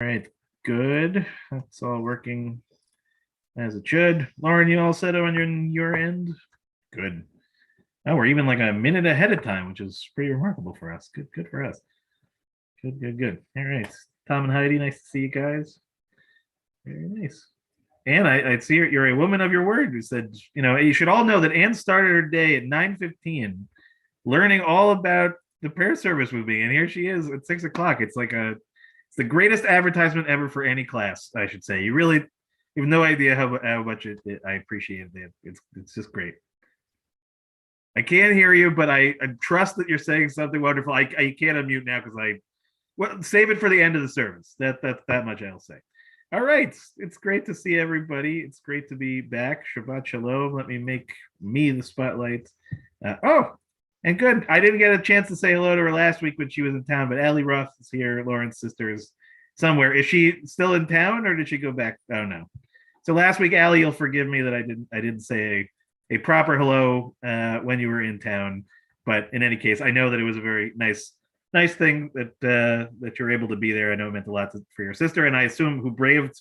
All right, good. That's all working as it should. Lauren, you all set on your end? Good. Oh, we're even like a minute ahead of time, which is pretty remarkable for us. Good for us. Good. All right, Tom and Heidi, nice to see you guys. Very nice. And I see you're a woman of your word who said, you should all know that Anne started her day at 9:15, learning all about the prayer service with me, and here she is at 6 o'clock. It's the greatest advertisement ever for any class, I should say. You have no idea how much I appreciate it. It's just great. I can't hear you, but I trust that you're saying something wonderful. I can't unmute now because save it for the end of the service. That much I'll say. All right, it's great to see everybody. It's great to be back. Shabbat shalom. Let me make me the spotlight. And good. I didn't get a chance to say hello to her last week when she was in town, but Allie Roth is here. Lauren's sister is somewhere. Is she still in town, or did she go back? Oh no. So last week, Allie, you'll forgive me that I didn't say a proper hello when you were in town. But in any case, I know that it was a very nice thing that you're able to be there. I know it meant a lot for your sister, and I assume who braved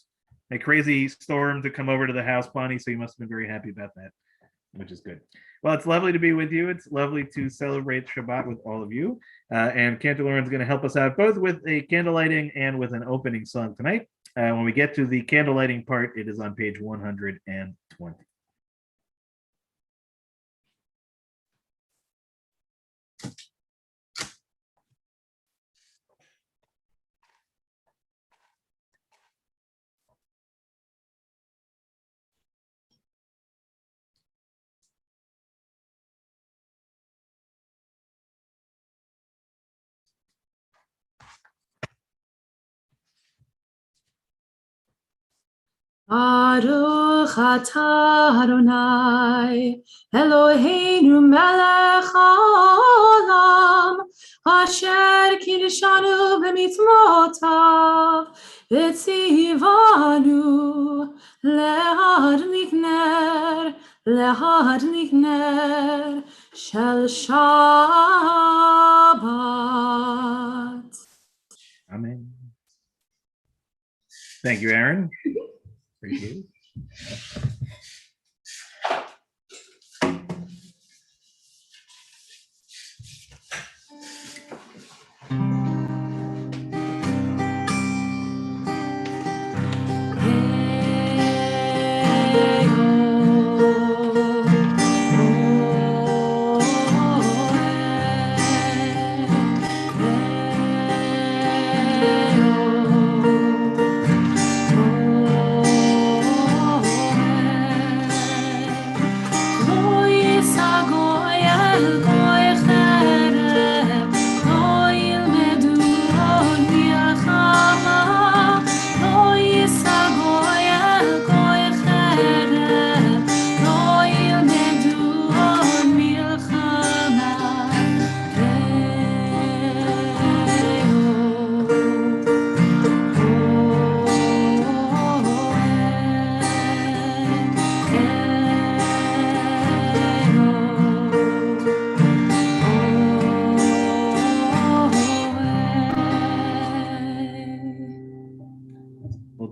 a crazy storm to come over to the house, Bonnie. So you must have been very happy about that, which is good. Well, it's lovely to be with you. It's lovely to celebrate Shabbat with all of you. And Cantor Lauren's going to help us out both with a candle lighting and with an opening song tonight. When we get to the candle lighting part, it is on page 120. Baruch atah Adonai Eloheinu melech haolam asher kiddushanu b'mitzvotav v'tzivanu lehadlik ner shel Shabbat. Amen. Thank you, Aaron. Appreciate it.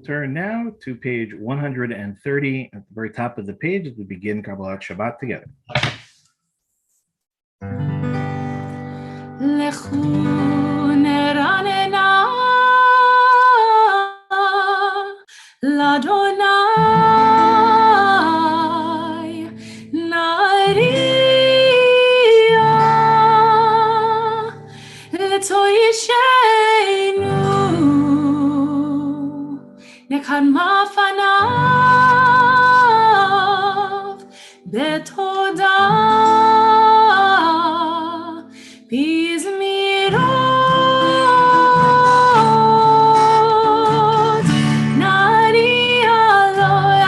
Turn now to page 130 at the very top of the page as we begin Kabbalat Shabbat together. Nekan mafanav betoda bizmirot nari aloy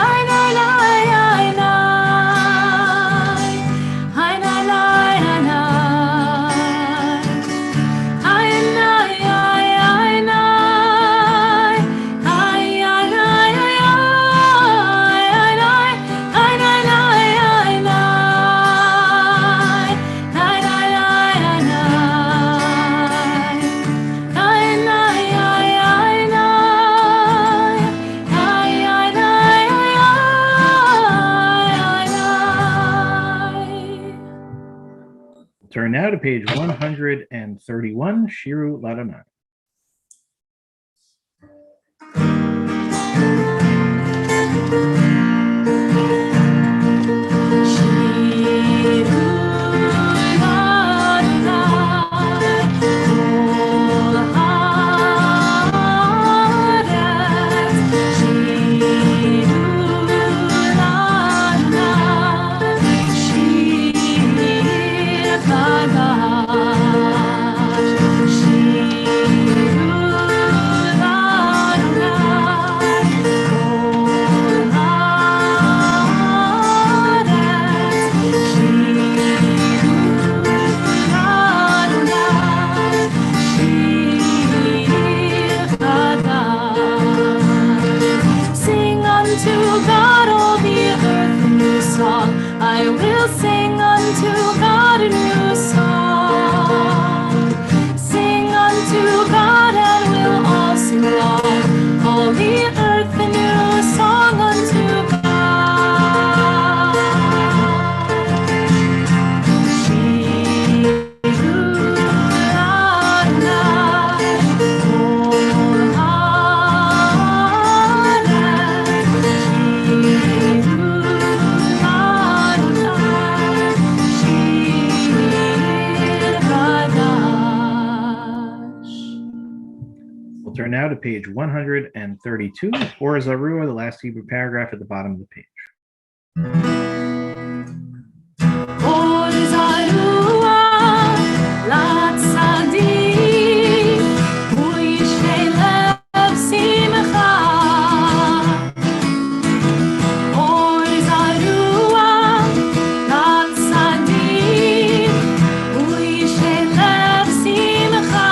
now to page 131, Shiru Ladonai. I will sing unto God a new song. Sing unto God and we'll all sing along. All the earth a new song unto God. Shiru Adonai, Kol Haaretz. We'll turn now to page 132, or Zarua, the last Hebrew paragraph at the bottom of the page. Or Zarua, la tzadik, hu yishtei lev simcha. Or Zarua, la tzadik, hu yishtei lev simcha.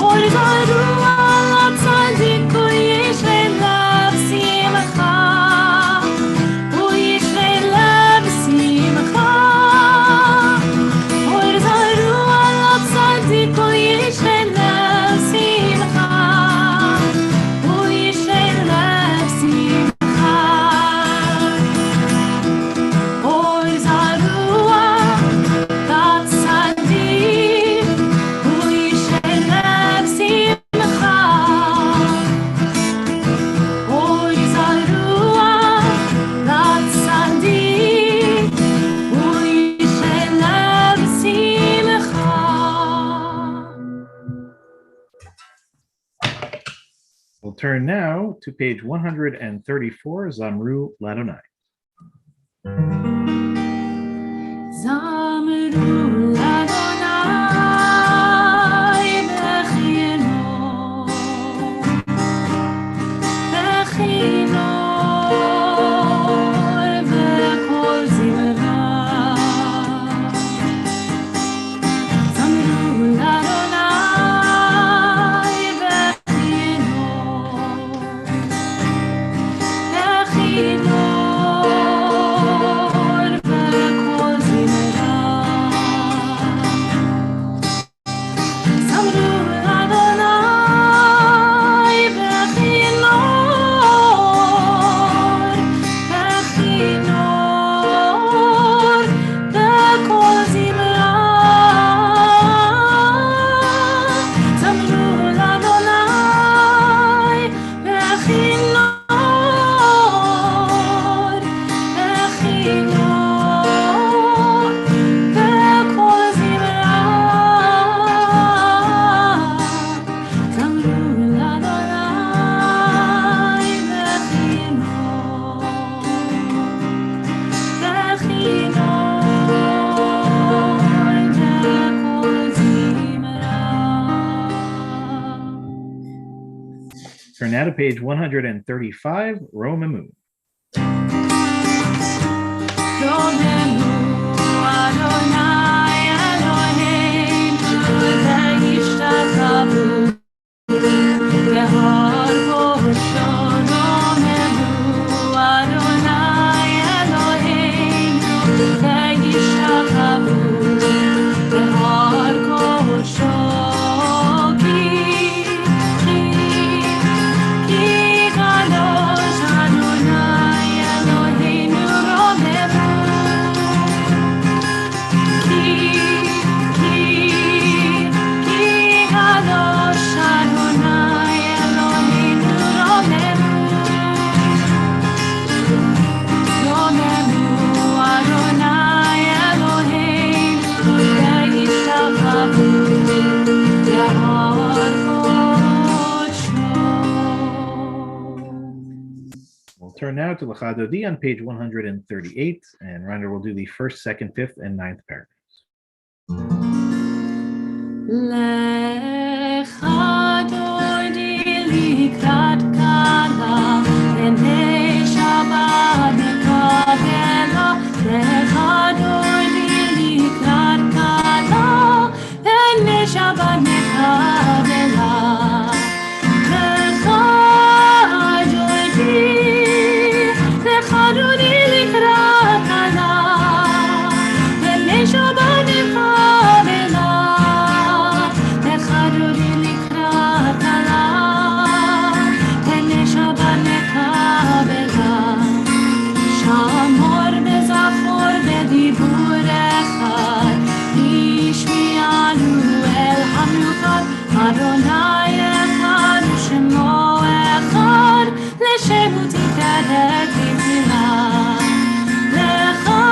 Or Zarua, la tzadik, hu yishtei lev simcha. Hu yishtei lev simcha. Or Zarua, la tzadik, hu yishtei lev simcha. Hu yishtei lev simcha. Or Zarua, la tzadik, hu yishtei lev simcha. Or Zarua, la tzadik, hu yishtei lev simcha. We'll turn now to page 134, Zamru Ladonai. Zamru Ladonai bechino, bechino vekol zimra. Zamru Ladonai bechino, bechino vekol zimra. Zamru Ladonai bechino, bechino vekol zimra. Zamru Ladonai bechino, bechino vekol zimra. Zamru Ladonai bechino, bechino vekol zimra. Turn now to page 135, Romemu. Romemu Adonai Eloheinu ve'ishtakavu behar kosho. Romemu Adonai Eloheinu ve'ishtakavu behar kosho. Ki kadosh Adonai Eloheinu romemu. turn now to Lecha Dodi on page 138, and Reinder will do the first, second, fifth, and ninth paragraphs. Lecha Dodi likrat kala, B'nei Shabbat nekabela. Lecha Dodi likrat kala, B'nei Shabbat nekabela. Adonai echad u'shemo echad, l'shemu tikarek b'tfilah. Lecha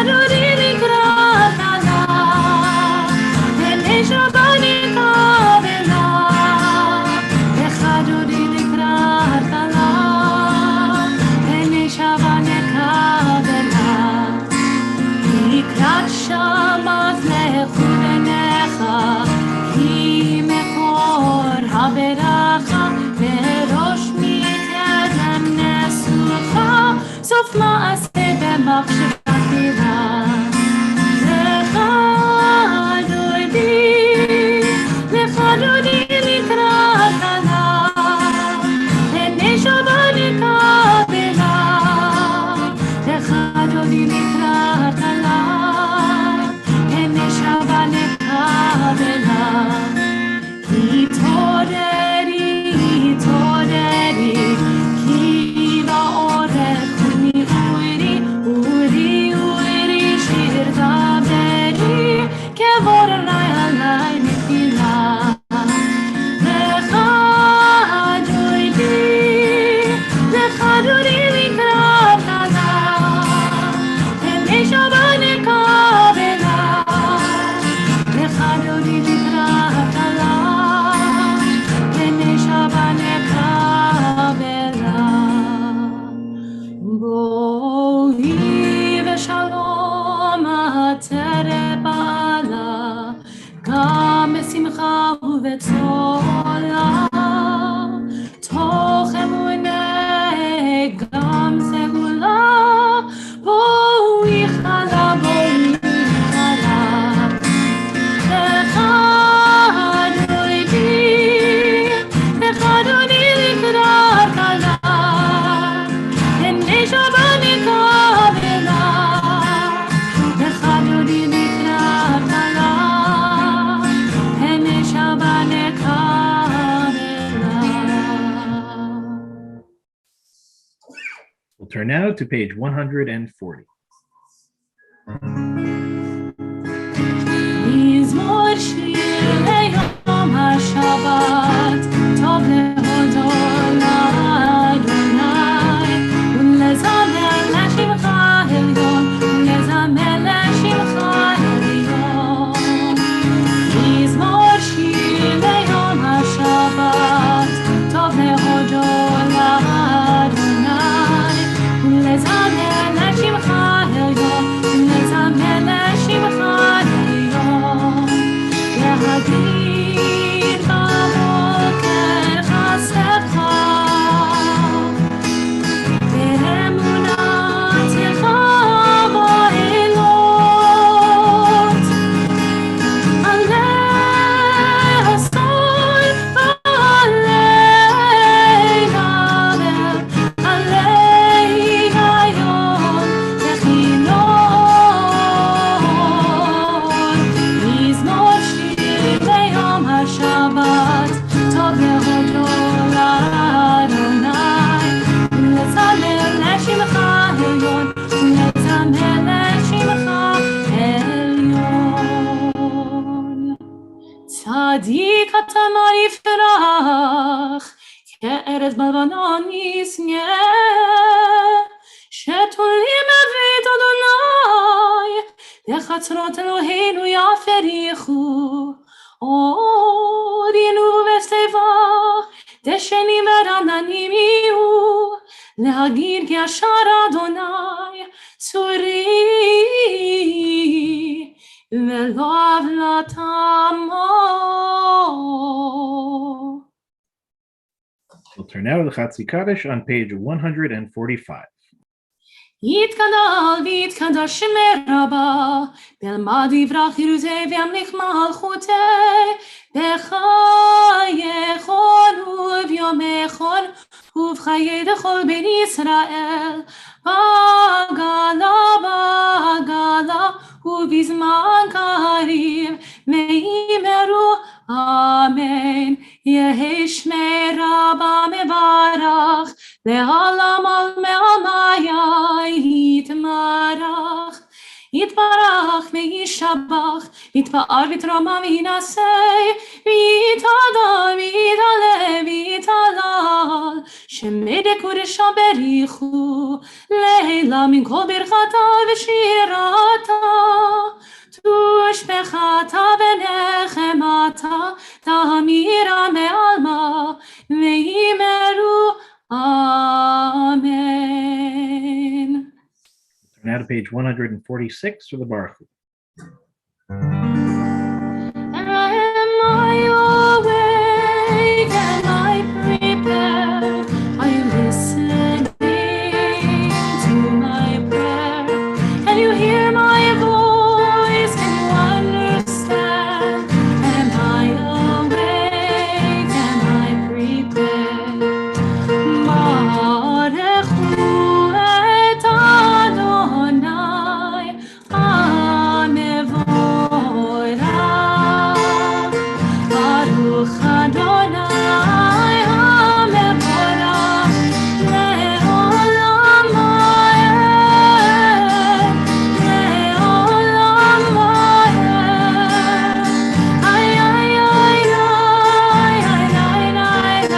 Dodi likrat kala, B'nei Shabbat nekabela. Lecha Dodi likrat kala, B'nei Shabbat nekabela. Likrat Shabbat lechu b'necha, ki mekor haberacha, berosh mikדם nesucha, sof ma'aseh b'machshava tfilah. Lecha Dodi likrat kala, B'nei Shabbat nekabela. Lecha Dodi likrat kala, B'nei Shabbat nekabela. Hitoreri, ki ba'orech uri, shir daberi, kevor alay alay nefila. Lecha Dodi likrat kala, B'nei Shabbat nekabela. Lecha Dodi likrat kala, B'nei Shabbat nekabela. Boi v'shalom atere ba'ala, gam b'simcha u'b'tzola, toch emunah gam segula. Boi chala. Lecha Dodi likrat kala, B'nei Shabbat nekabela. Lecha Dodi likrat kala, B'nei Shabbat nekabela. We'll turn now to page 140. Mizmor shir leyom haShabbat, tov lehodol Adonai, u'lezamer lashimcha elyon, u'lezamer lashimcha elyon. Mizmor shir leyom haShabbat, tov lehodol Adonai, u'lezamer lashimcha elyon, u'lezamer lashimcha elyon. להגיד בבוקר חסדך, באמונתך בלילות, עלי הסול ועלי דבר, עלי היום לכינור. מזמור שיר ביום השבת, טוב להודות לאדוני, ולזמר לשמך עליון, ולזמר לשמך עליון. צדיק אתה מה יפרח, כארץ בלבנון ישנא, שתולים בבית אדוני, לחצרות אלוהינו יפריחו. עוד ינובו ושטבה, דשני להגיד כי ישר אדוני צורי ולא עוולת עמו. We'll turn now to the Chatzi Kaddish on page 145. יתגדל ויתקדש שמי רבה, בלמד יברח ירוצה וימליך מלכותי, בחייכון וביומכון ובחיי דכל בן ישראל, בגלה ובזמן קריב, ואמרו אמן. יהי שמי רבה מברך, לעולם על מעלמיה יתמרח. יתברך וישבח, יתפאר ויתרומם וינשא, ויתהדר ויתעלה ויתהלל, שמי דקודשא בריחו, לילה מן כל ברכתה ושירתה, תושבחתה ונחמתה, תמירה מעלמה, ואמרו אמן. Now to page 146 for the Baruch Hu. Am I awake? Am I prepared? Are you listening to my prayer? Can you hear my voice? Can you understand? Am I awake? Am I prepared? Baruch Hu et Adonai HaMevorach. Baruch Adonai HaMevorach le'olam va'ed, le'olam va'ed. Ay, ay, ay, ay, ay, ay, ay, ay, ay,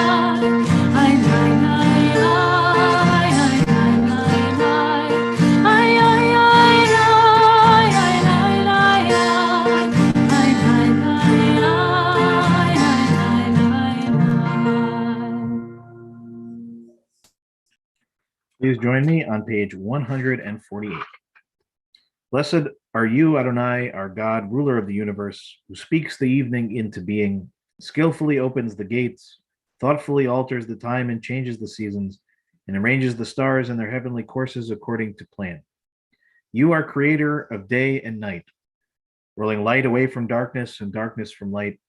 Please join me on page 148. Blessed are you, Adonai, our God, ruler of the universe, who speaks the evening into being, skillfully opens the gates, thoughtfully alters the time and changes the seasons, and arranges the stars in their heavenly courses according to plan. You are creator of day and night, rolling light away from darkness and darkness from light,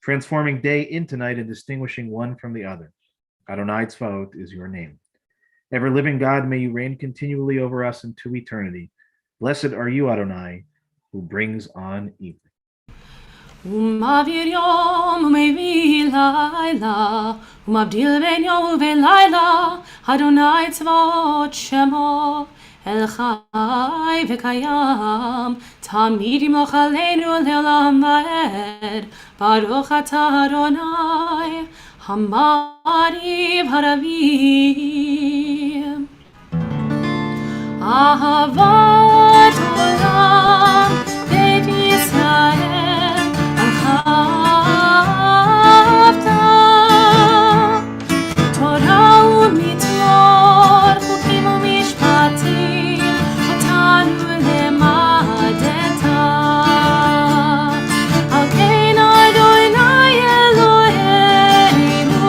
transforming day into night and distinguishing one from the other. Adonai Tzvaot is your name. Ever-living God, may you reign continually over us into eternity. Blessed are you, Adonai, who brings on evening. ומעביר יום ומביא לילה, ומבדיל בין יום ובין לילה, אדוני צבאות שמו, אל חי וקיים, תמיד ימלוך עלינו לעולם ועד. ברוך אתה אדוני, המריב הרבים. אהבת עולם בית ישראל, אהבת תורה ומצוות, חוקים ומשפטים, אותנו למדת. על כן אדוני אלוהינו,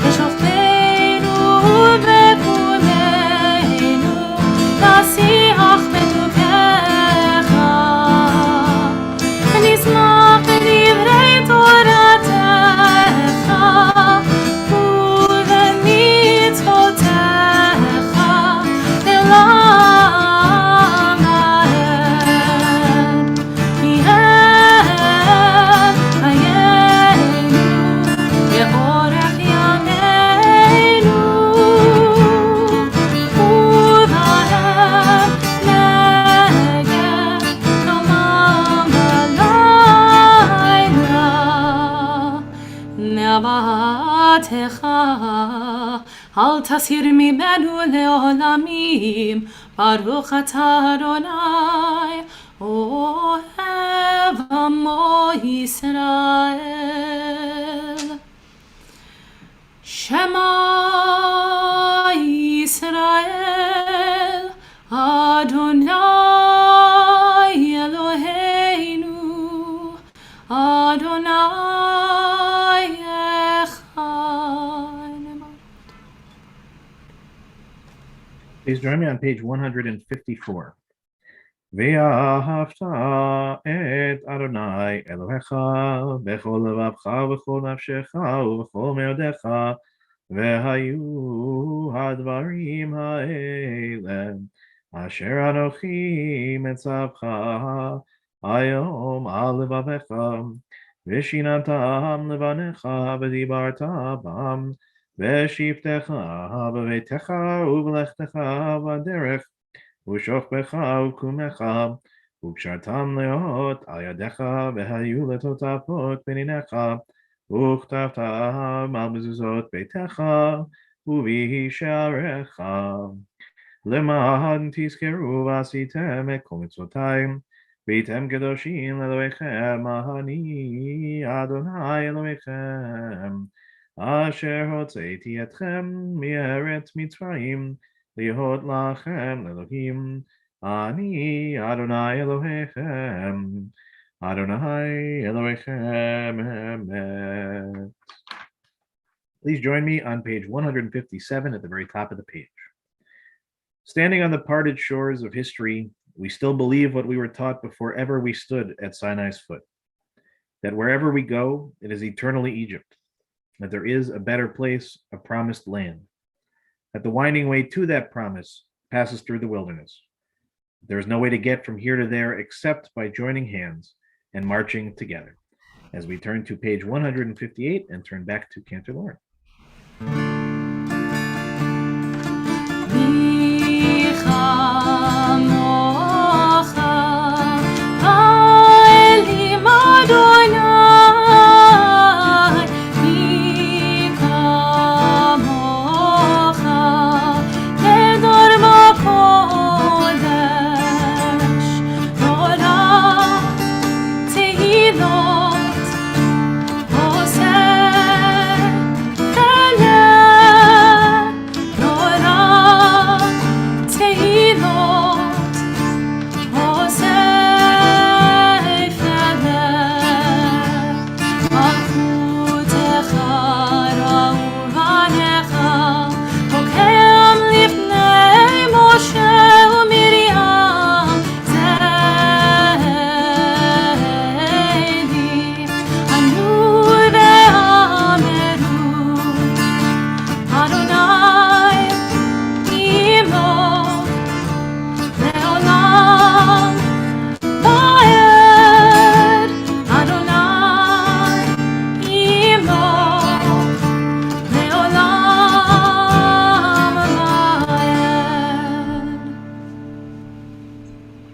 בשוכבנו ובקומנו, נשיח בטובך, ונשמח בדברי תורתך ובמצוותיך לעולם ועד. כי הם חיינו לאורך ימינו, ובהם נגד יומם ולילה. מבטך אל תסיר ממנו לעולמים. ברוך אתה אדוני, אוהב עמו ישראל. שמע ישראל Please join me on page 154. ואהבת את אדוני אלוהיך בכל לבבך ובכל נפשך ובכל מאודיך, והיו הדברים האלה אשר אנוכי מצווך היום על לבביך, ושיננתם לבניך ודיברת בם בשבתך בביתך ובלכתך בדרך ושוכבך וקומך, וקשרתם להיות על ידיך, והיו לטוטפות בין עיניך, וכתבתם על מזוזות ביתך ובשעריך, למען תזכרו ועשיתם את כל מצוותיי, והייתם קדושים לאלוהיכם, אני אדוני אלוהיכם, אשר הוצאתי אתכם מארץ מצרים, להיות לכם לאלוהים, אני אדוני אלוהיכם, אדוני אלוהיכם emet. Please join me on page 157 at the very top of the page. Standing on the parted shores of history, we still believe what we were taught before ever we stood at Sinai's foot, that wherever we go, it is eternally Egypt, that there is a better place, a promised land, that the winding way to that promise passes through the wilderness. There is no way to get from here to there except by joining hands and marching together. As we turn to page 158 and turn back to Cantor Lauren.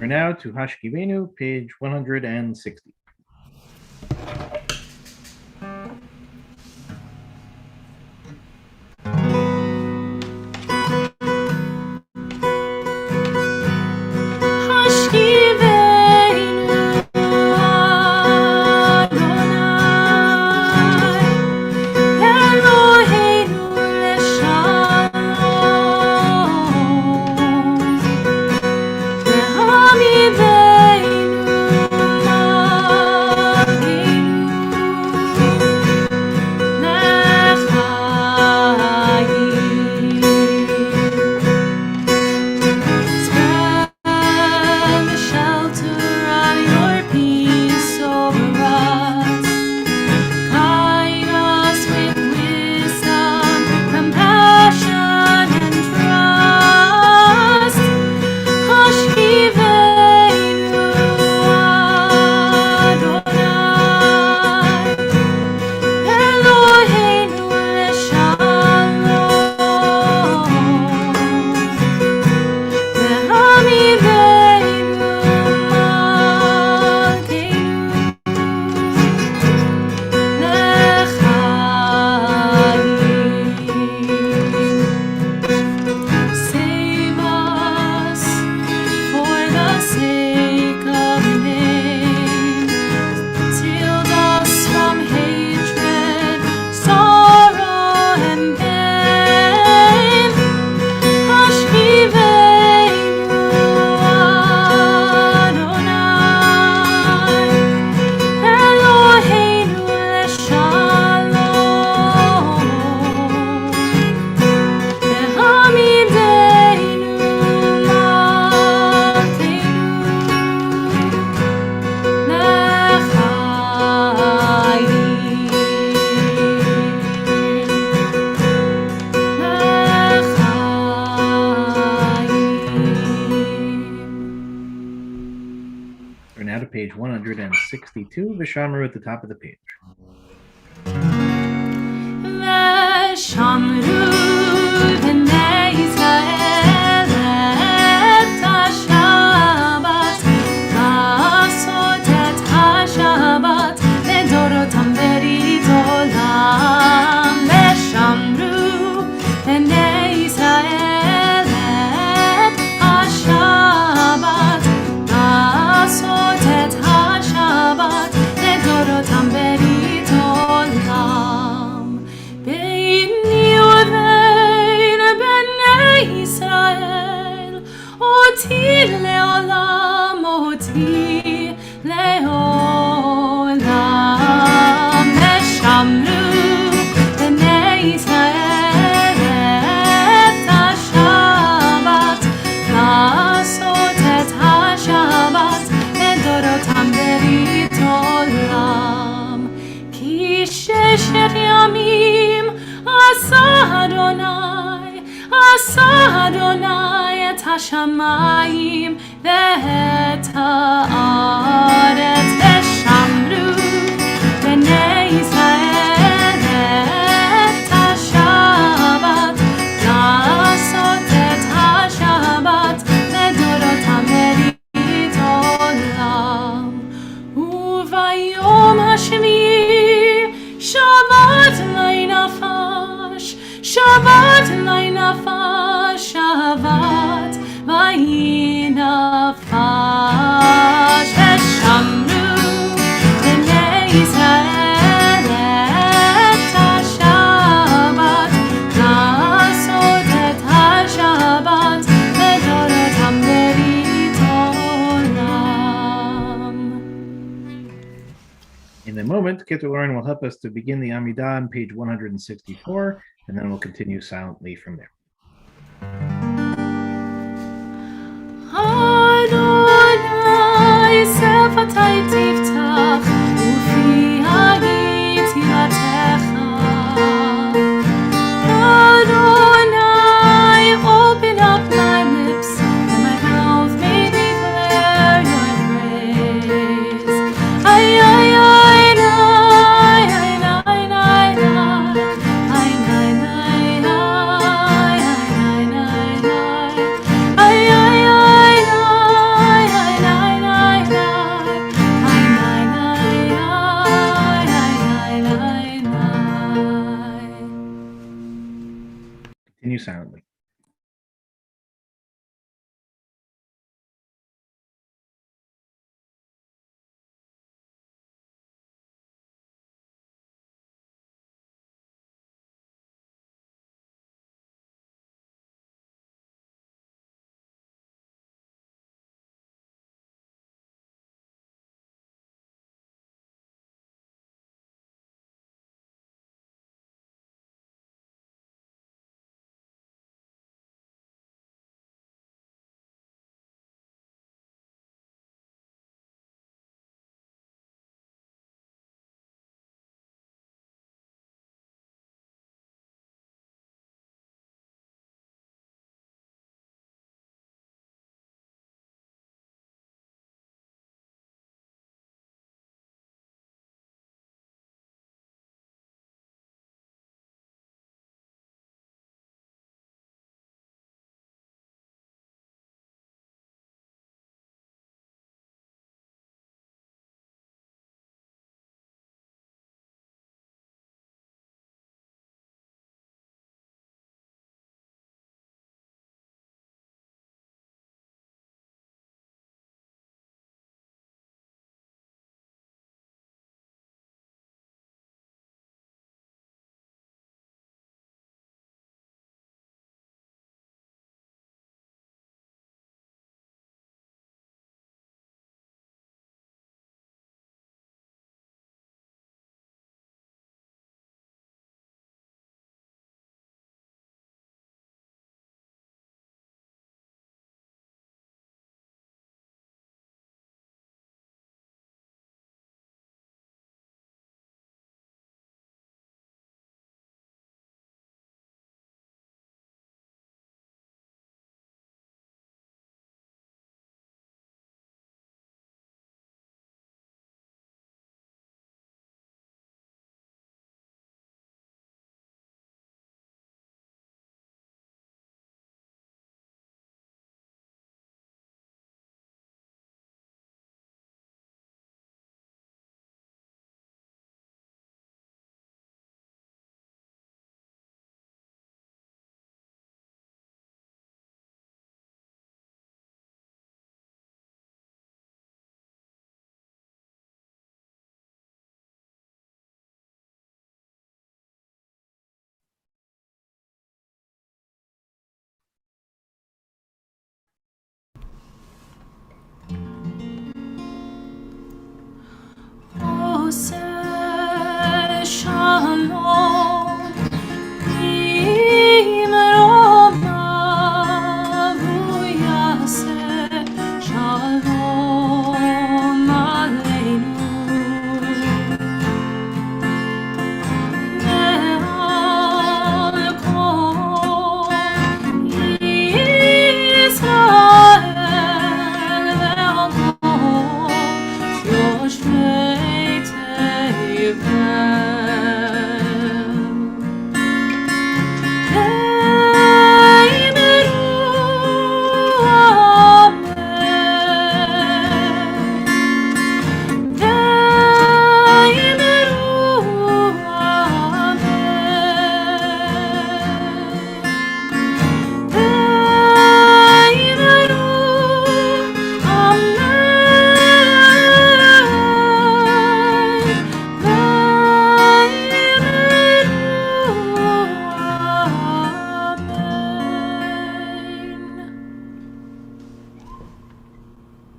We're now to Hashkivenu, page 160. Amen. page 162, Vishamru at the top of the page. ושמרו בני ישראל את השבת, לעשות את השבת לדורותם ברית עולם. ושמרו בני ישראל את השבת, לעשות את השבת לדורותם ברית עולם. ביני ובין בני ישראל, אותי לעולם, אותי לעולם. ושמרו בני ישראל את השבת, לעשות את השבת לדורותם ברית עולם. כי 6 ימים עשה אדוני את השמיים ואת הארץ. ושמרו בני ישראל את השבת, לעשות את השבת לדורותם ברית עולם. וביום השביעי שבת לי נפש, שבת לי נפש, שבת ויהי נפש. ושמרו בני ישראל את השבת, לעשות את השבת לדורותם ברית עולם. In a moment, Keter Lauren will help us to begin the Amidah on page 164, and then we'll continue silently from there. Adonai שפתי תפתח ופי יצירתך. Adonai, open up my lips and my mouth may declare your praise. Ay, ay, ay, ay, ay, ay, ay, ay, ay, ay, ay, Continue silently.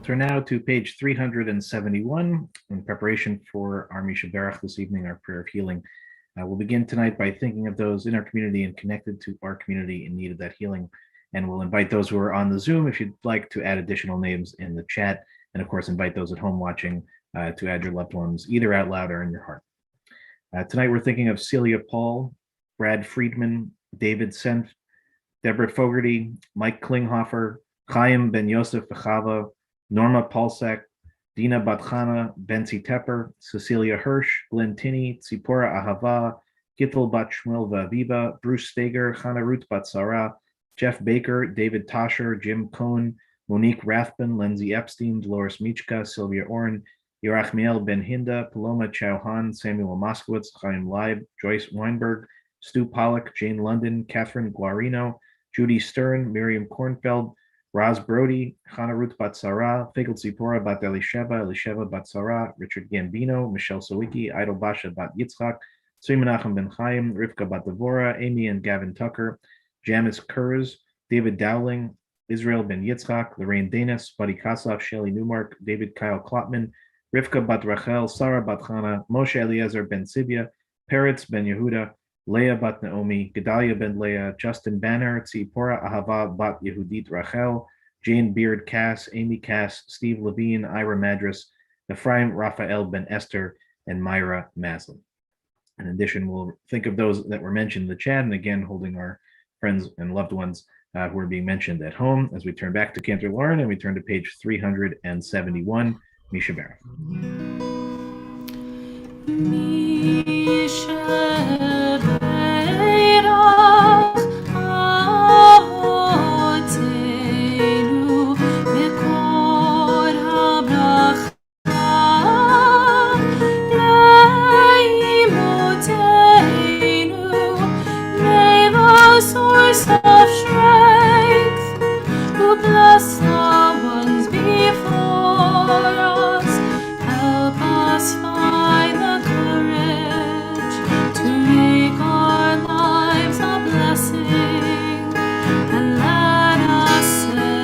Turn now to page 371 in preparation for our Misha Berach this evening, our prayer of healing. We'll begin tonight by thinking of those in our community and connected to our community in need of that healing. And we'll invite those who are on the Zoom, if you'd like to add additional names in the chat. And of course, invite those at home watching to add your loved ones either out loud or in your heart. Tonight, we're thinking of Celia Paul, Brad Friedman, David Senf, Deborah Fogarty, Mike Klinghoffer, Chaim Ben Yosef Bechava, Norma Paulsek, Dina Batchana, Benzi Tepper, Cecilia Hirsch, Glenn Tinney, Tzipora Ahava, Gittel Bat Shmuel Vaviva, Bruce Steger, Chana Ruth Bat Sarah, Jeff Baker, David Tosher, Jim Cohn, Monique Rathbun, Lindsay Epstein, Dolores Michka, Sylvia Oren, Yerachmiel Ben Hinda, Paloma Chauhan, Samuel Moskowitz, Chaim Leib, Joyce Weinberg, Stu Pollock, Jane London, Catherine Guarino, Judy Stern, Miriam Kornfeld, Raz Brody, Chana Ruth Bat Sarah, Figel Zipora Bat Elisheva Bat Sarah, Richard Gambino, Michelle Sawicki, Idol Basha Bat Yitzchak, Tzvi Menachem Ben Chaim, Rivka Bat Devora, Amy and Gavin Tucker, Jamis Kurz, David Dowling, Israel Ben Yitzchak, Lorraine Danis, Buddy Kasaf, Shelley Newmark, David Kyle Klotman, Rivka Bat Rachel, Sarah Bat Chana, Moshe Eliezer Ben Sibia, Peretz Ben Yehuda, Leah Bat Naomi, Gedalia Ben Leah, Justin Banner, Tzipora Ahava Bat Yehudit Rachel, Jane Beard Cass, Amy Cass, Steve Levine, Ira Madras, Ephraim Raphael Ben Esther, and Myra Maslin. In addition, we'll think of those that were mentioned in the chat, and again, holding our friends and loved ones who are being mentioned at home as we turn back to Cantor Lauren and we turn to page 371, Misha Berach. Source of strength, who bless the ones before us, help us find the courage to make our lives a blessing, and let us say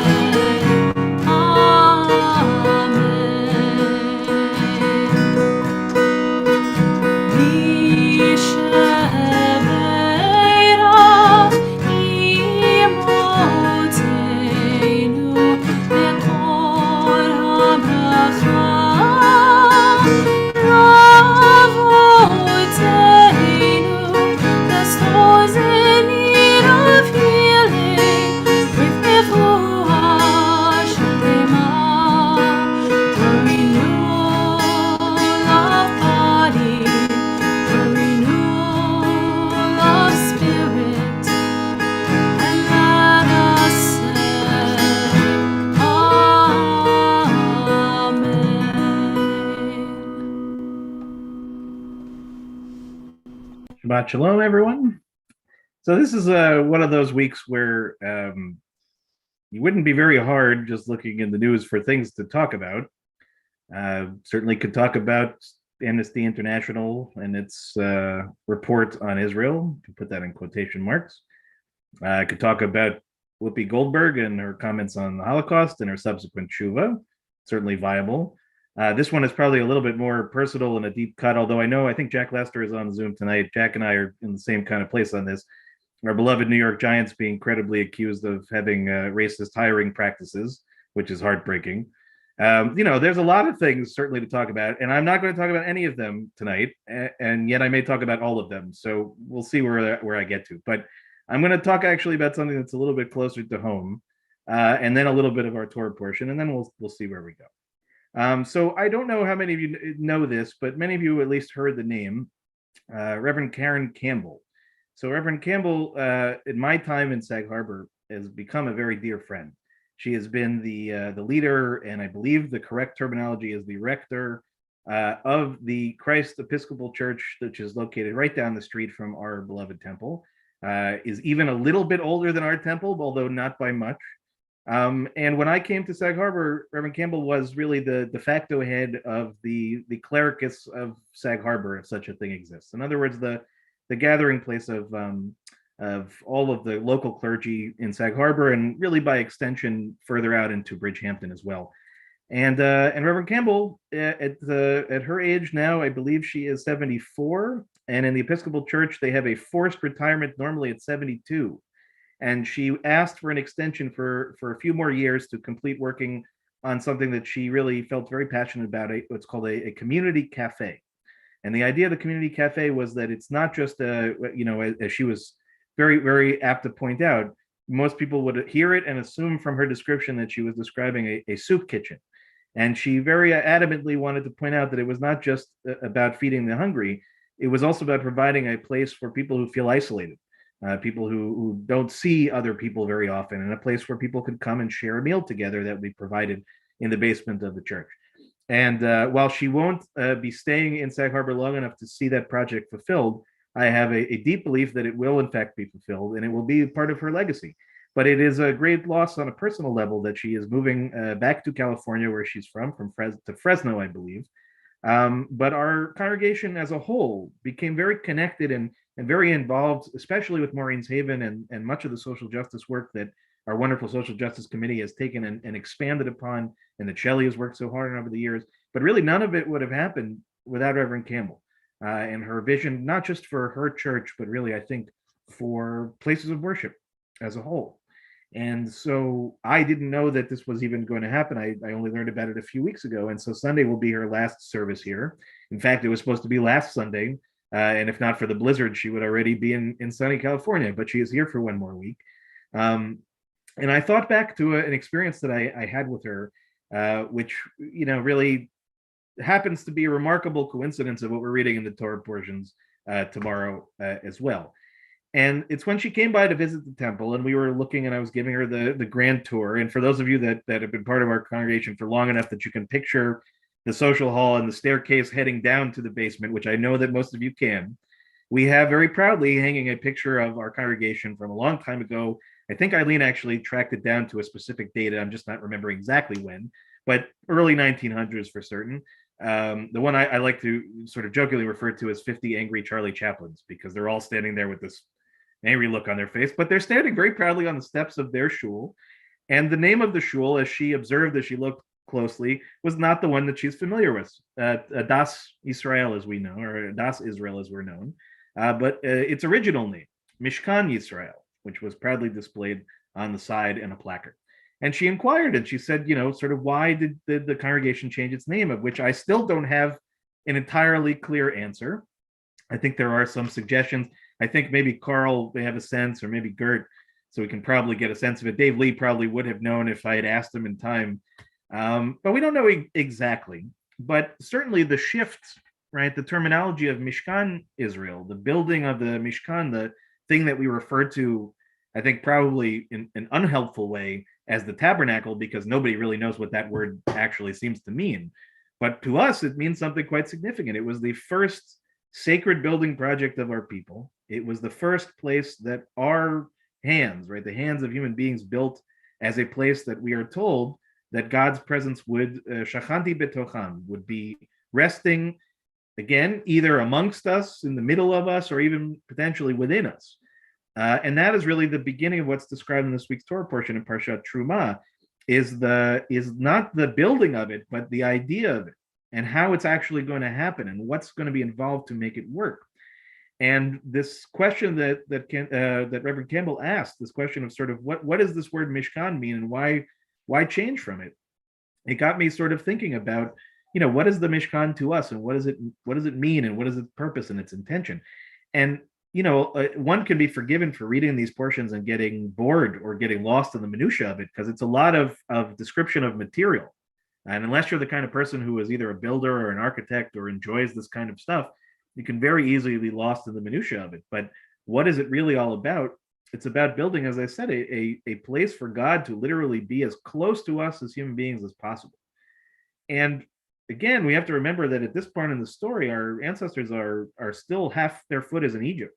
Shabbat Shalom, everyone. So this is one of those weeks where you wouldn't be very hard just looking in the news for things to talk about. Certainly could talk about Amnesty International and its report on Israel, to put that in quotation marks. I could talk about Whoopi Goldberg and her comments on the Holocaust and her subsequent tshuva, certainly viable. This one is probably a little bit more personal and a deep cut, although I think Jack Lester is on Zoom tonight. Jack and I are in the same kind of place on this. Our beloved New York Giants being credibly accused of having racist hiring practices, which is heartbreaking. There's a lot of things certainly to talk about, and I'm not going to talk about any of them tonight, and yet I may talk about all of them. So we'll see where I get to. But I'm going to talk actually about something that's a little bit closer to home, and then a little bit of our Torah portion, and then we'll see where we go. So I don't know how many of you know this, but many of you at least heard the name Reverend Karen Campbell. So Reverend Campbell, in my time in Sag Harbor, has become a very dear friend. She has been the leader, and I believe the correct terminology is the rector of the Christ Episcopal Church, which is located right down the street from our beloved temple. Is even a little bit older than our temple, although not by much. And when I came to Sag Harbor, Reverend Campbell was really the de facto head of the clericus of Sag Harbor, if such a thing exists. In other words, the gathering place of all of the local clergy in Sag Harbor, and really by extension further out into Bridgehampton as well. And Reverend Campbell, at her age now, I believe she is 74, and in the Episcopal Church they have a forced retirement normally at 72. And she asked for an extension for a few more years to complete working on something that she really felt very passionate about, what's called a community cafe. And the idea of the community cafe was that it's not just as she was very, very apt to point out, most people would hear it and assume from her description that she was describing a soup kitchen. And she very adamantly wanted to point out that it was not just about feeding the hungry, it was also about providing a place for people who feel isolated. People who don't see other people very often, and a place where people could come and share a meal together that would be provided in the basement of the church. And while she won't be staying in Sag Harbor long enough to see that project fulfilled, I have a deep belief that it will in fact be fulfilled, and it will be part of her legacy. But it is a great loss on a personal level that she is moving back to California, where she's from to Fresno, I believe. But our congregation as a whole became very connected and very involved, especially with Maureen's Haven and much of the social justice work that our wonderful social justice committee has taken and expanded upon, and that Shelley has worked so hard on over the years. But really, none of it would have happened without Reverend Campbell and her vision, not just for her church, but really, I think, for places of worship as a whole. And so I didn't know that this was even going to happen. I only learned about it a few weeks ago. And so Sunday will be her last service here. In fact, it was supposed to be last Sunday. And if not for the blizzard, she would already be in sunny California, but she is here for one more week. And I thought back to an experience that I had with her, which, really happens to be a remarkable coincidence of what we're reading in the Torah portions tomorrow as well. And it's when she came by to visit the temple, and we were looking, and I was giving her the grand tour. And for those of you that have been part of our congregation for long enough that you can picture the social hall and the staircase heading down to the basement, which I know that most of you can, we have very proudly hanging a picture of our congregation from a long time ago. I think Eileen actually tracked it down to a specific date. I'm just not remembering exactly when, but early 1900s for certain. The one I like to sort of jokingly refer to as 50 Angry Charlie Chaplins, because they're all standing there with this angry look on their face, but they're standing very proudly on the steps of their shul. And the name of the shul, as she observed as she looked closely, was not the one that she's familiar with. Adas Israel, as we know, or Adas Israel as we're known, but its original name, Mishkan Yisrael, which was proudly displayed on the side in a placard. And she inquired, and she said, sort of, why did the congregation change its name, of which I still don't have an entirely clear answer. I think there are some suggestions. I think maybe Carl may have a sense, or maybe Gert, so we can probably get a sense of it. Dave Lee probably would have known if I had asked him in time. But we don't know exactly. But certainly the shift, right, the terminology of Mishkan Israel, the building of the Mishkan, the thing that we refer to, I think probably in an unhelpful way, as the tabernacle, because nobody really knows what that word actually seems to mean. But to us, it means something quite significant. It was the first sacred building project of our people. It was the first place that our hands, right, the hands of human beings, built as a place that we are told that God's presence would, shachanti betocham, would be resting, again, either amongst us, in the middle of us, or even potentially within us. And that is really the beginning of what's described in this week's Torah portion in Parshat Truma, is not the building of it, but the idea of it. and how it's actually going to happen and what's going to be involved to make it work. And this question that Reverend Campbell asked, this question of sort of what does this word Mishkan mean, and why change from it? It got me sort of thinking about, what is the Mishkan to us, and what does it mean, and what is its purpose and its intention? And one can be forgiven for reading these portions and getting bored or getting lost in the minutia of it, because it's a lot of description of material. And unless you're the kind of person who is either a builder or an architect or enjoys this kind of stuff, you can very easily be lost in the minutia of it. But what is it really all about? It's about building, as I said, a place for God to literally be as close to us as human beings as possible. And again, we have to remember that at this point in the story, our ancestors are still half their foot is in Egypt.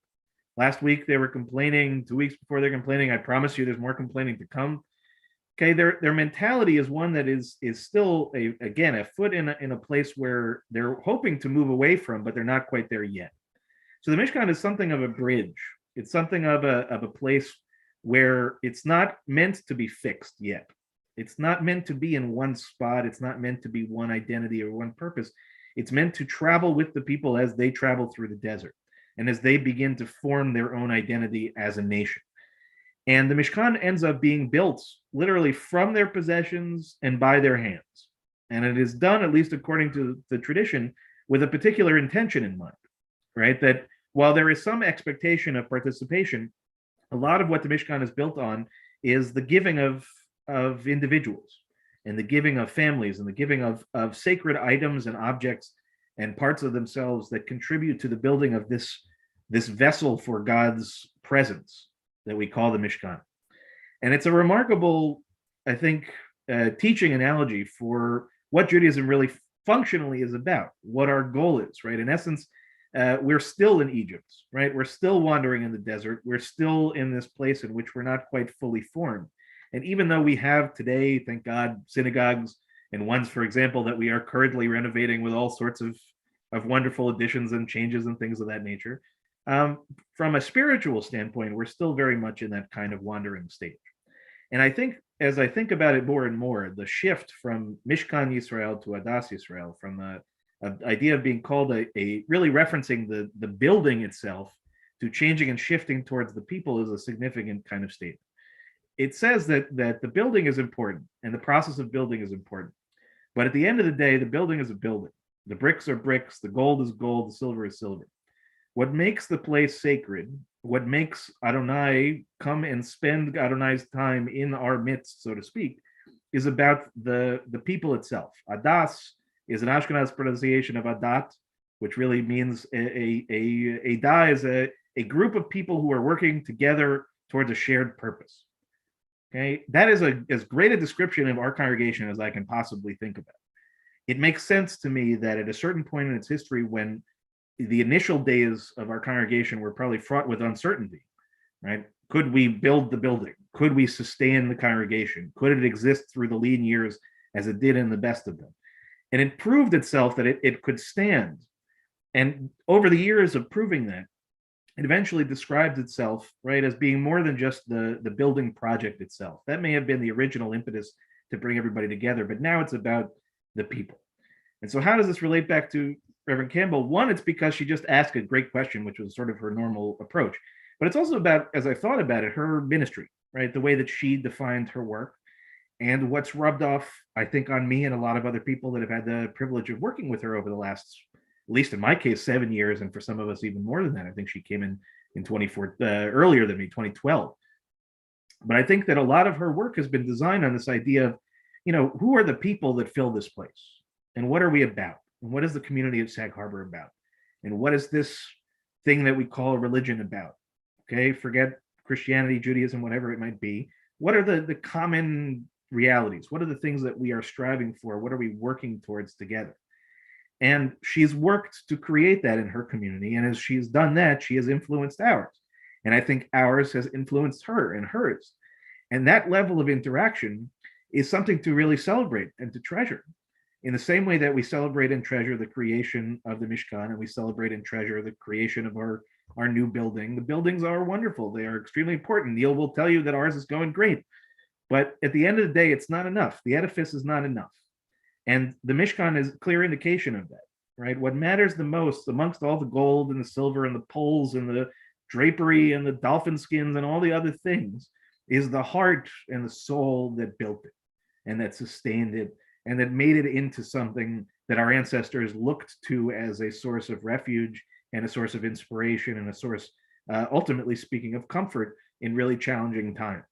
Last week they were complaining. 2 weeks before they're complaining. I promise you, there's more complaining to come. Okay, their mentality is one that is still a foot in a place where they're hoping to move away from, but they're not quite there yet. So the Mishkan is something of a bridge. It's something of a place where it's not meant to be fixed yet. It's not meant to be in one spot. It's not meant to be one identity or one purpose. It's meant to travel with the people as they travel through the desert and as they begin to form their own identity as a nation. And the Mishkan ends up being built literally from their possessions and by their hands. And it is done, at least according to the tradition, with a particular intention in mind, right? That while there is some expectation of participation, a lot of what the Mishkan is built on is the giving of individuals and the giving of families and the giving of sacred items and objects and parts of themselves that contribute to the building of this vessel for God's presence that we call the Mishkan. And it's a remarkable, I think, teaching analogy for what Judaism really functionally is about, what our goal is, right? In essence, we're still in Egypt, right? We're still wandering in the desert. We're still in this place in which we're not quite fully formed. And even though we have today, thank God, synagogues and ones, for example, that we are currently renovating with all sorts of wonderful additions and changes and things of that nature, from a spiritual standpoint, we're still very much in that kind of wandering stage. And I think, as I think about it more and more, the shift from Mishkan Yisrael to Adas Israel, from the idea of being called a really referencing the building itself, to changing and shifting towards the people, is a significant kind of statement. It says that the building is important and the process of building is important. But at the end of the day, the building is a building. The bricks are bricks, the gold is gold, the silver is silver. What makes the place sacred, what makes Adonai come and spend Adonai's time in our midst, so to speak, is about the people itself. Adas is an Ashkenaz pronunciation of Adat, which really means a da is a group of people who are working together towards a shared purpose. Okay, that is as great a description of our congregation as I can possibly think about. It makes sense to me that at a certain point in its history, when the initial days of our congregation were probably fraught with uncertainty, right? Could we build the building? Could we sustain the congregation? Could it exist through the lean years as it did in the best of them? And it proved itself that it could stand. And over the years of proving that, it eventually describes itself, right, as being more than just the building project itself. That may have been the original impetus to bring everybody together, but now it's about the people. And so how does this relate back to Reverend Campbell? One, it's because she just asked a great question, which was sort of her normal approach. But it's also about, as I thought about it, her ministry, right? The way that she defined her work and what's rubbed off, I think, on me and a lot of other people that have had the privilege of working with her over the last, at least in my case, 7 years, and for some of us even more than that. I think she came in 24 earlier than me, 2012. But I think that a lot of her work has been designed on this idea of, who are the people that fill this place, and what are we about, and what is the community of Sag Harbor about, and what is this thing that we call religion about? Okay, forget Christianity, Judaism, whatever it might be. What are the common realities? What are the things that we are striving for? What are we working towards together? And she's worked to create that in her community. And as she's done that, she has influenced ours. And I think ours has influenced her and hers. And that level of interaction is something to really celebrate and to treasure. In the same way that we celebrate and treasure the creation of the Mishkan, and we celebrate and treasure the creation of our new building. The buildings are wonderful. They are extremely important. Neil will tell you that ours is going great. But at the end of the day, it's not enough. The edifice is not enough. And the Mishkan is a clear indication of that, right? What matters the most amongst all the gold and the silver and the poles and the drapery and the dolphin skins and all the other things is the heart and the soul that built it and that sustained it and that made it into something that our ancestors looked to as a source of refuge and a source of inspiration and a source, ultimately speaking, of comfort in really challenging times.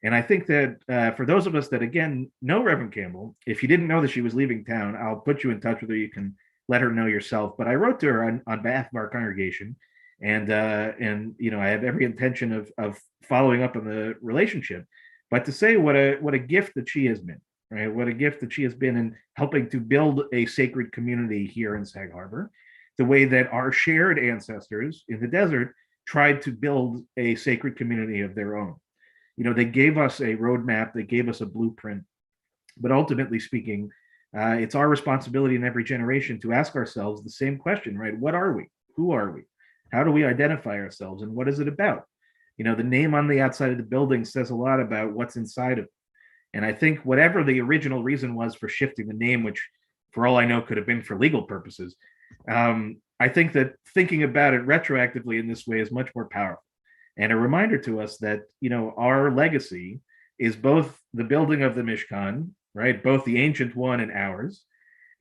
And I think that for those of us that, again, know Reverend Campbell, if you didn't know that she was leaving town, I'll put you in touch with her. You can let her know yourself. But I wrote to her on behalf of our congregation, and I have every intention of following up on the relationship. But to say what a gift that she has been, right? What a gift that she has been in helping to build a sacred community here in Sag Harbor, the way that our shared ancestors in the desert tried to build a sacred community of their own. They gave us a roadmap, they gave us a blueprint, but ultimately speaking, it's our responsibility in every generation to ask ourselves the same question, right? What are we? Who are we? How do we identify ourselves, and what is it about? The name on the outside of the building says a lot about what's inside of it. And I think whatever the original reason was for shifting the name, which for all I know could have been for legal purposes, I think that thinking about it retroactively in this way is much more powerful. And a reminder to us that, our legacy is both the building of the Mishkan, right? Both the ancient one and ours,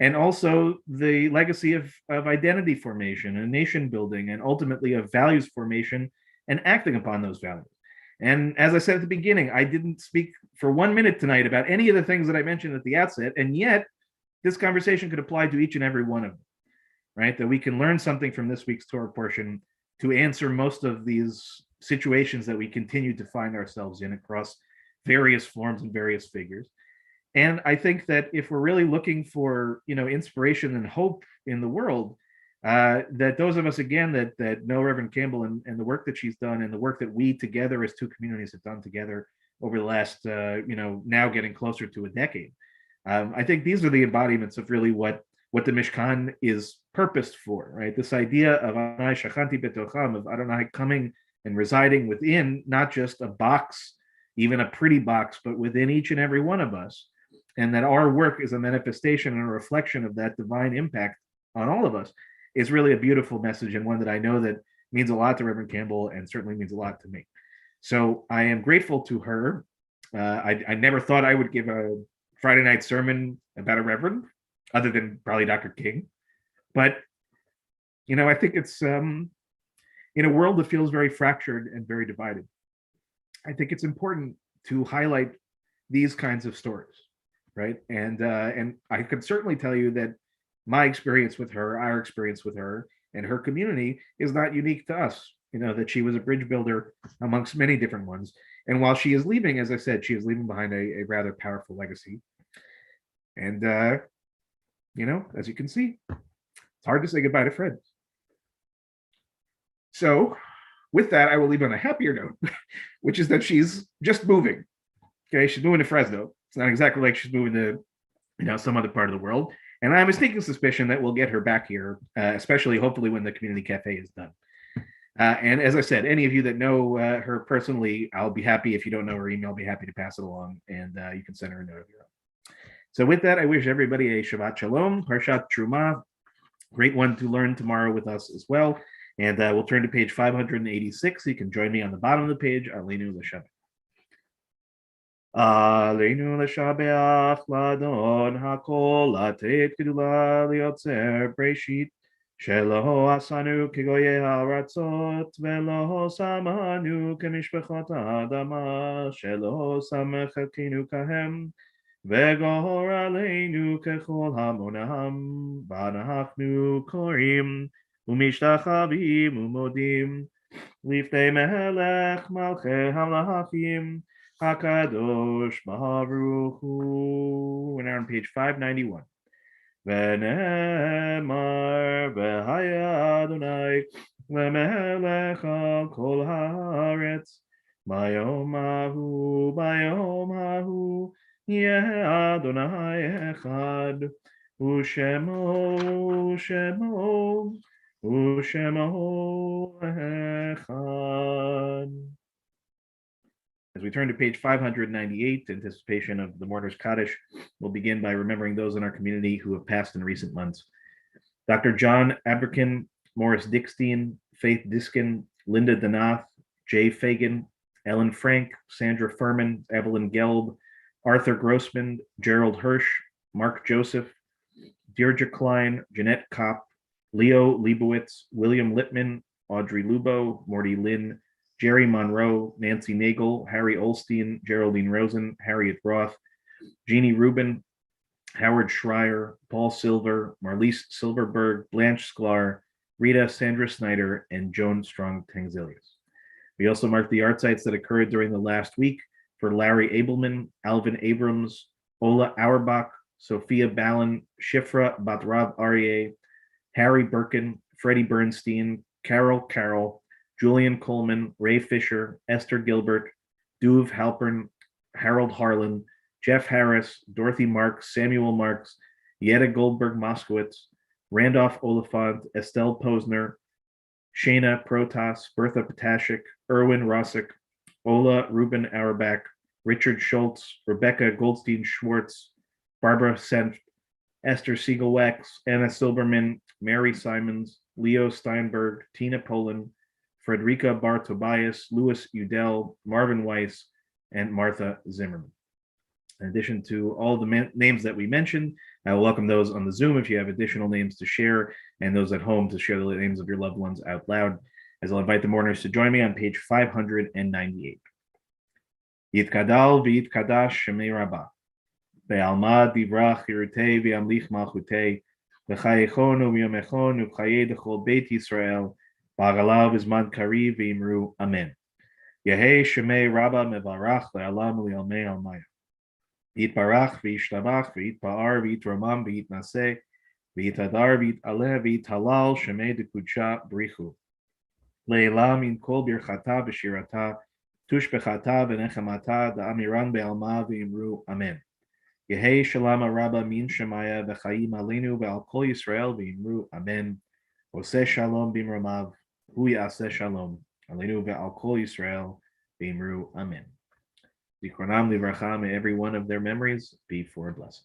and also the legacy of identity formation and nation building, and ultimately of values formation and acting upon those values. And as I said at the beginning, I didn't speak for 1 minute tonight about any of the things that I mentioned at the outset, and yet this conversation could apply to each and every one of them, right? That we can learn something from this week's Torah portion to answer most of these situations that we continue to find ourselves in across various forms and various figures. And I think that if we're really looking for, inspiration and hope in the world, that those of us, again, that know Reverend Campbell and the work that she's done and the work that we together as two communities have done together over the last, now getting closer to a decade. I think these are the embodiments of really what the Mishkan is purposed for, right? This idea of Adonai Shachanti Betocham, of Adonai coming and residing within not just a box, even a pretty box, but within each and every one of us. And that our work is a manifestation and a reflection of that divine impact on all of us is really a beautiful message, and one that I know that means a lot to Reverend Campbell and certainly means a lot to me. So I am grateful to her. I never thought I would give a Friday night sermon about a reverend, other than probably Dr. King. But, I think it's in a world that feels very fractured and very divided, I think it's important to highlight these kinds of stories, right? And I can certainly tell you that my experience with her, our experience with her, and her community is not unique to us. That she was a bridge builder amongst many different ones. And while she is leaving, as I said, she is leaving behind a rather powerful legacy. And as you can see, it's hard to say goodbye to friends. So with that, I will leave on a happier note, which is that she's just moving. Okay, she's moving to Fresno. It's not exactly like she's moving to, some other part of the world. And I have a sneaking suspicion that we'll get her back here, especially hopefully when the community cafe is done. And as I said, any of you that know her personally, I'll be happy. If you don't know her email, I'll be happy to pass it along, and you can send her a note of your own. So with that, I wish everybody a Shabbat Shalom, Parshat Truma. Great one to learn tomorrow with us as well. And we'll turn to page 586. You can join me on the bottom of the page, Aleinu L'Shabbat. Aleinu L'Shabbat, Ladon HaKol, Latet Gedula Liotzer Breshit, Shelo Asanu Kegoye HaRatzot, Velo Samanu Kemishpechot Adama, Shelo Samechatinu Kahem, Vegor Aleinu Kechol Hamonaham, Banahachnu Korim, Umishtachavim Umodim, Lifnei Melech Malchei Hamlachim, Hakadosh Baruch Hu. We're now on page 591. V'nemar v'haya Adonai lemelech al kol haaretz bayom hahu yeh Adonai echad u'shemo echad. As As we turn to page 598, anticipation of the Mourner's Kaddish, we'll begin by remembering those in our community who have passed in recent months. Dr. John Aberkin, Morris Dickstein, Faith Diskin, Linda Denath, Jay Fagan, Ellen Frank, Sandra Furman, Evelyn Gelb, Arthur Grossman, Gerald Hirsch, Mark Joseph, Deirdre Klein, Jeanette Kopp, Leo Leibowitz, William Littman, Audrey Lubo, Morty Lynn, Jerry Monroe, Nancy Nagel, Harry Olstein, Geraldine Rosen, Harriet Roth, Jeannie Rubin, Howard Schreier, Paul Silver, Marlise Silverberg, Blanche Sklar, Rita Sandra Snyder, and Joan Strong Tangzilius. We also mark the art sites that occurred during the last week for Larry Abelman, Alvin Abrams, Ola Auerbach, Sophia Ballin, Shifra Batrav Aryeh, Harry Birkin, Freddie Bernstein, Carol, Julian Coleman, Ray Fisher, Esther Gilbert, Duve Halpern, Harold Harlan, Jeff Harris, Dorothy Marks, Samuel Marks, Yetta Goldberg Moskowitz, Randolph Oliphant, Estelle Posner, Shayna Protas, Bertha Potashik, Erwin Rossick, Ola Ruben Auerbach, Richard Schultz, Rebecca Goldstein Schwartz, Barbara Senft, Esther Siegelwax, Anna Silberman, Mary Simons, Leo Steinberg, Tina Poland, Frederica Bar Tobias, Louis Udell, Marvin Weiss, and Martha Zimmerman. In addition to all the names that we mentioned, I will welcome those on the Zoom if you have additional names to share, and those at home to share the names of your loved ones out loud, as I'll invite the mourners to join me on page 598. Yitkadal v'yitkadash shemei Rabbah, ve'alma divrach yirutei v'yamlich malchutei, v'chayechon u'yomechon u'chayei d'chol beit Yisrael, b'agalav izman kariv v'imru amen. Yehei shemei Rabbah mevarach le'alam u'yalmei almaya. Yitbarach v'yishtabach v'yitpa'ar v'yitramam v'yitnaseh v'yitadar v'yitaleh v'yitalal shemei dekudsha brichu. Le'elam min kol birchata v'shirata tushbechata v'nechamata da'amiran be'alma v'yimru amen. Yehei shalom rabba min shemaya v'chayim aleinu ve'al kol Yisrael v'yimru amen. Oseh shalom b'imramav hu ya'aseh shalom aleinu ve'al kol Yisrael v'yimru amen. Zikronam livracha, may every one of their memories be for a blessing.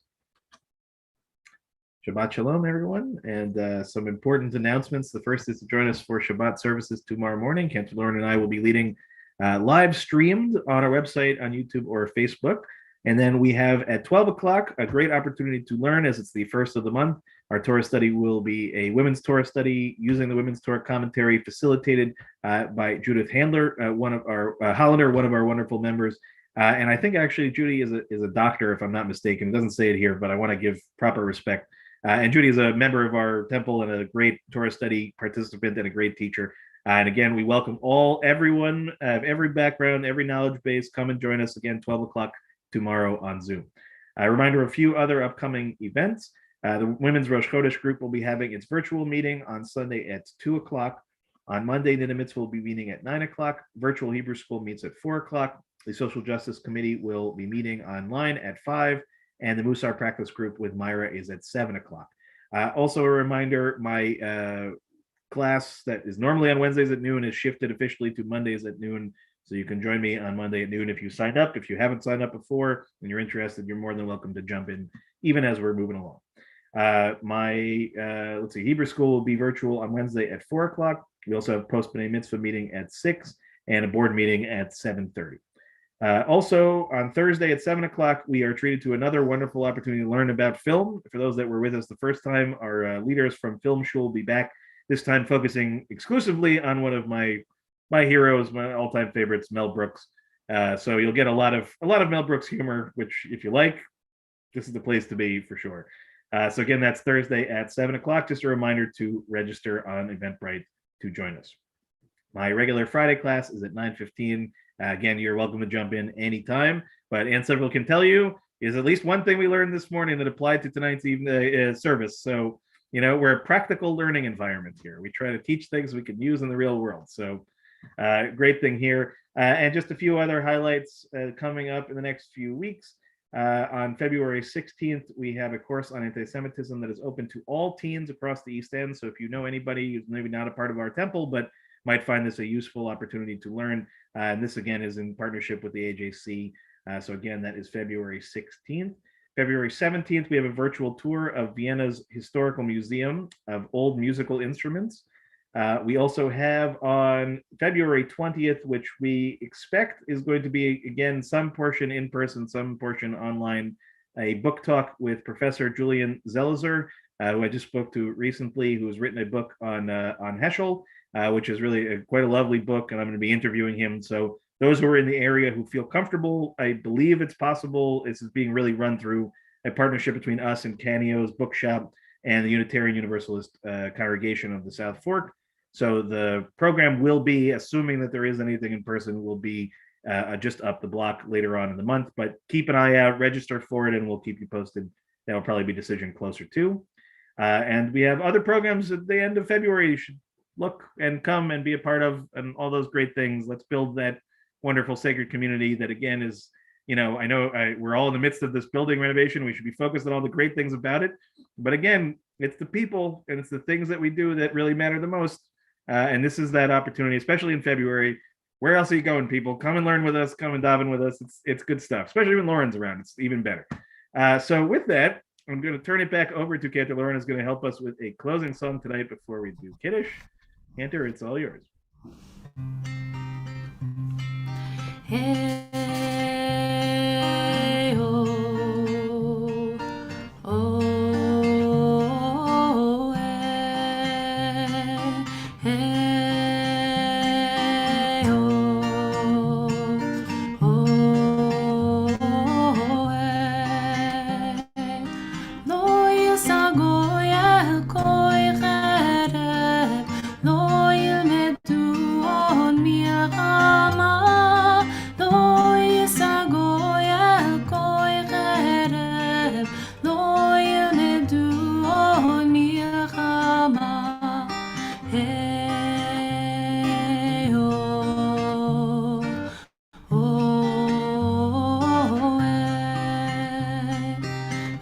Shabbat shalom, everyone, and some important announcements. The first is to join us for Shabbat services tomorrow morning. Cantor Lauren and I will be leading live streamed on our website, on YouTube or Facebook. And then we have at 12 o'clock a great opportunity to learn, as it's the first of the month. Our Torah study will be a women's Torah study using the women's Torah commentary facilitated by Judith Handler, one of our Hollander, one of our wonderful members. And I think actually Judy is a doctor, if I'm not mistaken. It doesn't say it here, but I want to give proper respect. And Judy is a member of our temple and a great Torah study participant and a great teacher. And again, we welcome everyone of every background, every knowledge base. Come and join us again, 12 o'clock tomorrow on Zoom. A reminder of a few other upcoming events. The Women's Rosh Chodesh group will be having its virtual meeting on Sunday at 2 o'clock. On Monday, Nida Mitzvah will be meeting at 9 o'clock. Virtual Hebrew School meets at 4 o'clock. The Social Justice Committee will be meeting online at 5, and the Musar Practice Group with Myra is at 7 o'clock. Also a reminder, my class that is normally on Wednesdays at noon is shifted officially to Mondays at noon, so you can join me on Monday at noon if you signed up. If you haven't signed up before and you're interested, you're more than welcome to jump in, even as we're moving along. Hebrew School will be virtual on Wednesday at 4 o'clock. We also have post-B'nai Mitzvah meeting at 6 and a board meeting at 7:30. Also, on Thursday at 7 o'clock, we are treated to another wonderful opportunity to learn about film. For those that were with us the first time, our leaders from Film Shul will be back, this time focusing exclusively on one of my heroes, my all-time favorites, Mel Brooks. So you'll get a lot of Mel Brooks humor, which, if you like, this is the place to be for sure. So again, that's Thursday at 7 o'clock. Just a reminder to register on Eventbrite to join us. My regular Friday class is at 9:15. Again, you're welcome to jump in anytime, but Ann Seville can tell you is at least one thing we learned this morning that applied to tonight's service. So, we're a practical learning environment here. We try to teach things we can use in the real world. So great thing here. And just a few other highlights coming up in the next few weeks. On February 16th, we have a course on anti-Semitism that is open to all teens across the East End. So if you know anybody who's maybe not a part of our temple, but might find this a useful opportunity to learn. And this again is in partnership with the AJC. So again, that is February 16th. February 17th, we have a virtual tour of Vienna's Historical Museum of Old Musical Instruments. We also have on February 20th, which we expect is going to be, again, some portion in person, some portion online, a book talk with Professor Julian Zelizer, who I just spoke to recently, who's written a book on Heschel, which is really quite a lovely book, and I'm going to be interviewing him. So those who are in the area who feel comfortable, I believe it's possible. This is being really run through a partnership between us and Canio's Bookshop and the Unitarian Universalist Congregation of the South Fork. So the program will be, assuming that there is anything in person, will be just up the block later on in the month. But keep an eye out, register for it, and we'll keep you posted. That will probably be decision closer to. And we have other programs at the end of February you should look and come and be a part of, and all those great things. Let's build that wonderful sacred community that, again, is, I know we're all in the midst of this building renovation. We should be focused on all the great things about it. But again, it's the people and it's the things that we do that really matter the most. And this is that opportunity, especially in February. Where else are you going, people? Come and learn with us. Come and daven with us. It's good stuff, especially when Lauren's around. It's even better. So with that, I'm going to turn it back over to Cantor. Lauren is going to help us with a closing song tonight before we do Kiddush. Cantor, it's all yours. Hey, oh, oh, hey, oh, oh, hey. Lo yisago yel koi chereb, lo yilmedu on milchama. Lo yisago yel koi chereb, lo yilmedu on milchama. Hey, oh, oh,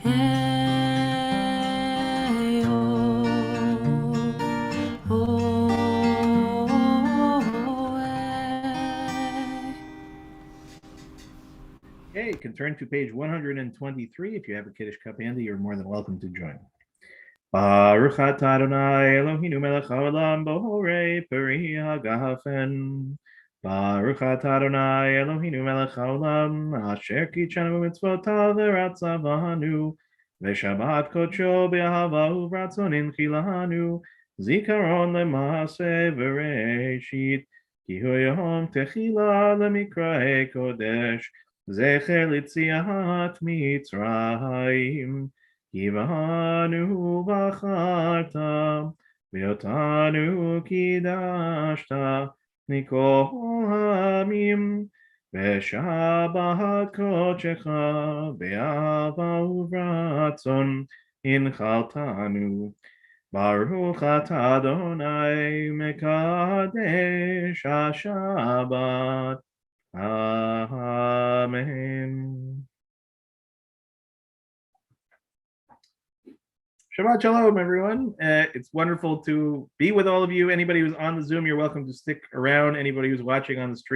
hey, hey, oh, oh, hey. Okay, you can turn to page 123. If you have a Kiddush cup handy, you're more than welcome to join. Baruch atah Adonai Eloheinu melech haolam borei peri hagafen. Baruch atah Adonai Eloheinu melech haolam asher kitshanu b'mitzvotav v'ratzavanu v'shabbat kodsho b'ahava u'vratzon inchilanu zikaron lema'aseh v'reishit ki hu yom techila lemikra'e kodesh zecher litziat mitzrayim Kivanu bacharta, veotanu kidashta, mikol hamim, veshabat kodshecha, be'ava uvratzon, inchaltanu. Baruch atah Adonai mekadesh haShabbat. Amen. Shabbat shalom, everyone. It's wonderful to be with all of you. Anybody who's on the Zoom, you're welcome to stick around. Anybody who's watching on the stream,